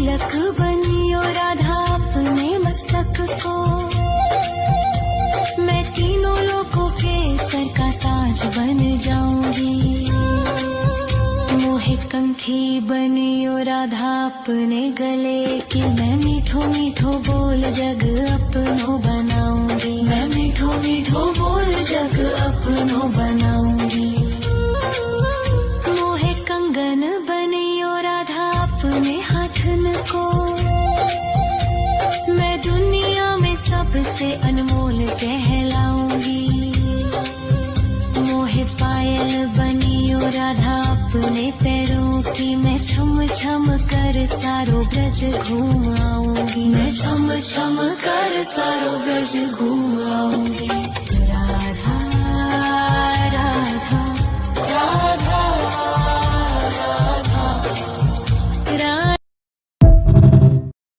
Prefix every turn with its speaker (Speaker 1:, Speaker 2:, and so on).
Speaker 1: तिलक बनियो राधा अपने मस्तक को, मैं तीनों लोगों के सर का ताज बन जाऊंगी। मोहे कंठी बनियो राधा अपने गले की, मैं मीठो मीठो बोल जग अपनो बनाऊंगी। मैं मीठो मीठो बोल जग अपनो बनाऊंगी। मोहे कंगन बनियो राधा अपने हाथन को, मैं दुनिया में सबसे अनमोल कहलाऊंगी। मोहे पायल बनियो राधा अपने पैरों की, मैं छम छम कर सारो ब्रज घूम आऊंगी। मैं छम छम कर सारो ब्रज घूम आऊंगी।